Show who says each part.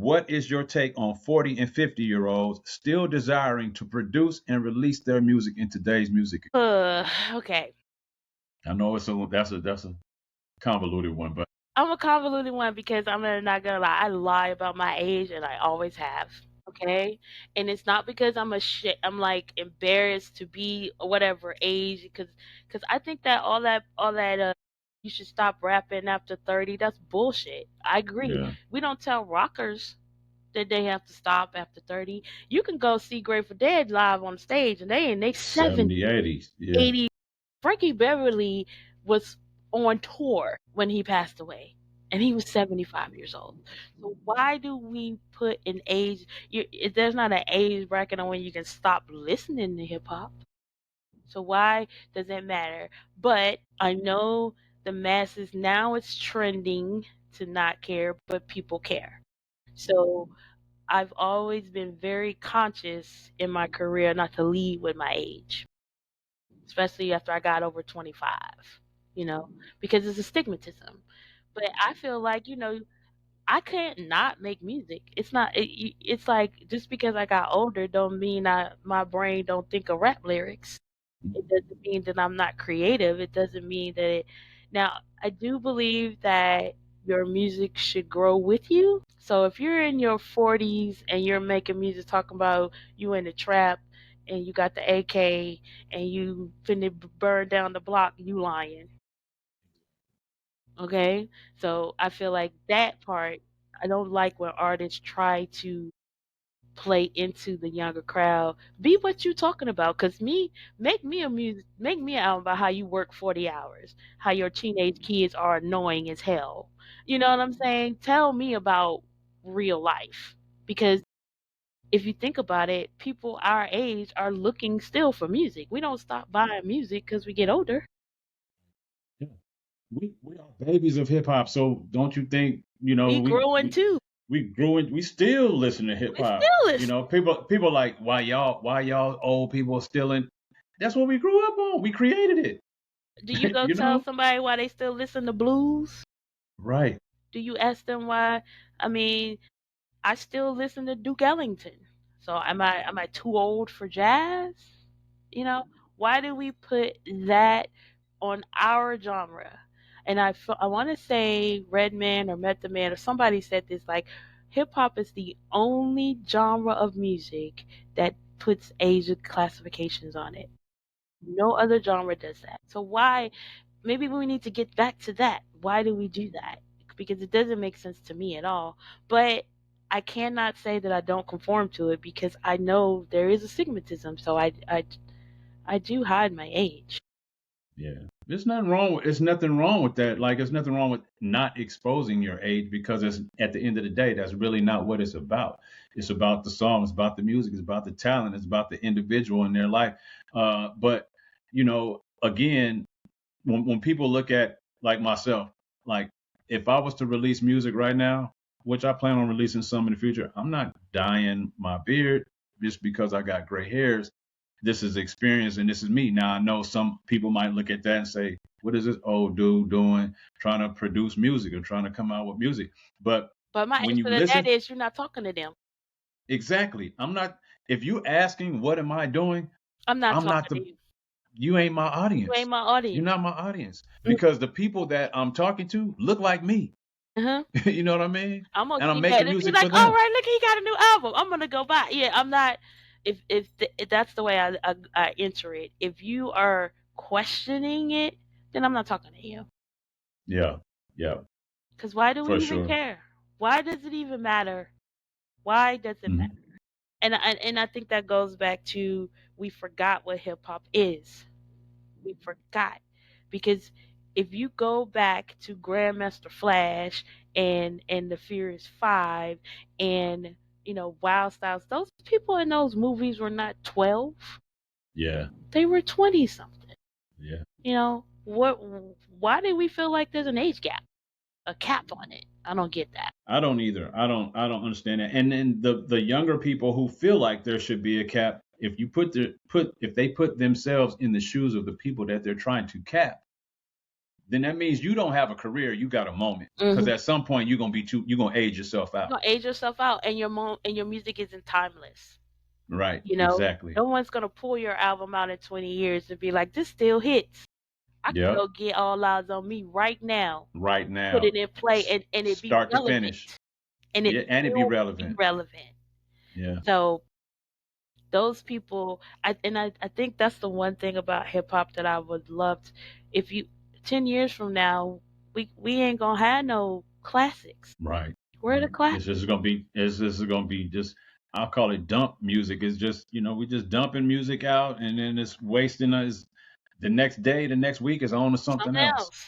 Speaker 1: What is your take on 40 and 50-year-olds still desiring to produce and release their music in today's music?
Speaker 2: Okay.
Speaker 1: I know that's a convoluted one, but
Speaker 2: I'm a convoluted one because I'm not gonna lie. I lie about my age, and I always have. Okay, and it's not because I'm a shit. I'm like embarrassed to be whatever age, because I think that all that you should stop rapping after 30. That's bullshit. I agree.
Speaker 1: yeah,
Speaker 2: We don't tell rockers that they have to stop after 30. You can go see Grateful Dead live on stage, and they in they 70,
Speaker 1: 70, 80s. Yeah.
Speaker 2: 80. Frankie Beverly was on tour when he passed away, and he was 75 years old. So why do we put an age? There's not an age bracket on when you can stop listening to hip hop. So why does it matter? But I know the masses now it's trending to not care, but people care. So I've always been very conscious in my career not to lead with my age, especially after I got over 25, you know, because it's a stigmatism. But I feel like, I can't not make music. It's not, it's like just because I got older don't mean my brain don't think of rap lyrics. It doesn't mean that I'm not creative. It doesn't mean that now I do believe that your music should grow with you. So if you're in your 40s and you're making music talking about you in the trap and you got the AK and you finna burn down the block, you lying. Okay? So I feel like that part, I don't like when artists try to play into the younger crowd. Be what you talking about. Cause make me an album about how you work 40 hours, how your teenage kids are annoying as hell. You know what I'm saying? Tell me about real life. Because if you think about it, people our age are looking still for music. We don't stop buying music because we get older.
Speaker 1: Yeah. We are babies of hip hop, so don't you think,
Speaker 2: We growing too.
Speaker 1: we grew it, we still listen to hip
Speaker 2: We
Speaker 1: hop.
Speaker 2: still
Speaker 1: You
Speaker 2: listen.
Speaker 1: know, people like why y'all old people still in that's what we grew up on. We created
Speaker 2: Do you
Speaker 1: it.
Speaker 2: go
Speaker 1: You
Speaker 2: tell
Speaker 1: know?
Speaker 2: somebody why they still listen to blues?
Speaker 1: Right.
Speaker 2: Do you ask them why? I mean, I still listen to Duke Ellington. So am I too old for jazz? You know, why do we put that on our genre? And I want to say Redman or Method Man or somebody said this like hip hop is the only genre of music that puts age classifications on it. No other genre does that. So why maybe we need to get back to that. Why do we do that? Because it doesn't make sense to me at all. But I cannot say that I don't conform to it because I know there is a stigmatism. So I do hide my age.
Speaker 1: Yeah. There's nothing wrong with that. Like there's nothing wrong with not exposing your age because it's at the end of the day, that's really not what it's about. It's about the song, it's about the music, it's about the talent, it's about the individual in their life. But again, when people look at like myself, like if I was to release music right now, which I plan on releasing some in the future, I'm not dyeing my beard just because I got gray hairs. This is experience and this is me. Now I know some people might look at that and say, what is this old dude doing trying to produce music or trying to come out with music? But
Speaker 2: But my
Speaker 1: when you
Speaker 2: answer to that
Speaker 1: listen,
Speaker 2: is you're not talking to them.
Speaker 1: exactly, I'm not, if you asking what am I doing,
Speaker 2: I'm not
Speaker 1: I'm not
Speaker 2: talking
Speaker 1: the
Speaker 2: to you.
Speaker 1: you ain't my
Speaker 2: You ain't
Speaker 1: audience.
Speaker 2: my
Speaker 1: You're
Speaker 2: audience.
Speaker 1: not my audience
Speaker 2: Mm,
Speaker 1: because the people that I'm talking to look like me.
Speaker 2: uh-huh.
Speaker 1: You know what I mean?
Speaker 2: I'm gonna
Speaker 1: And I'm
Speaker 2: keep that.
Speaker 1: making
Speaker 2: It'd be
Speaker 1: music for
Speaker 2: like, all
Speaker 1: them.
Speaker 2: right, look, he got a new album. I'm gonna go buy. Yeah, I'm not. If that's the way I enter it. If you are questioning it, then I'm not talking to you.
Speaker 1: Yeah, yeah,
Speaker 2: Because why do we
Speaker 1: for
Speaker 2: even
Speaker 1: sure.
Speaker 2: care? Why does it even matter? Why does it matter?
Speaker 1: Hmm.
Speaker 2: And I think that goes back to we forgot what hip hop is. We forgot because if you go back to Grandmaster Flash and the Furious Five and Wild Styles, those people in those movies were not 12;
Speaker 1: Yeah,
Speaker 2: they were 20 something.
Speaker 1: yeah.
Speaker 2: What? Why do we feel like there's an age gap, a cap on it? I don't get that.
Speaker 1: I don't either. I don't understand that. And then the younger people who feel like there should be a cap, if you if they put themselves in the shoes of the people that they're trying to cap, then that means you don't have a career. You got a moment. Because
Speaker 2: Mhm.
Speaker 1: at some point you're gonna age yourself
Speaker 2: You're
Speaker 1: out.
Speaker 2: gonna age yourself out, and your music isn't timeless.
Speaker 1: Right.
Speaker 2: You know,
Speaker 1: Exactly.
Speaker 2: no one's gonna pull your album out in 20 years and be like, "This still hits. I can go
Speaker 1: Yep.
Speaker 2: get All Eyes on Me right now,
Speaker 1: Right
Speaker 2: put it
Speaker 1: now,
Speaker 2: in play, and it be
Speaker 1: start to finish.
Speaker 2: relevant, and it
Speaker 1: Yeah, and it be
Speaker 2: still be
Speaker 1: relevant.
Speaker 2: relevant."
Speaker 1: Yeah.
Speaker 2: So those people, I think that's the one thing about hip hop that I would love to, if you 10 years from now, we ain't gonna have no classics.
Speaker 1: Right.
Speaker 2: Where are the
Speaker 1: Right. It's
Speaker 2: classics?
Speaker 1: just gonna be. It's just gonna be just. I'll call it dump music. It's just we just dumping music out, and then it's wasting us. The next day, the next week is on to something
Speaker 2: Something
Speaker 1: else.
Speaker 2: else.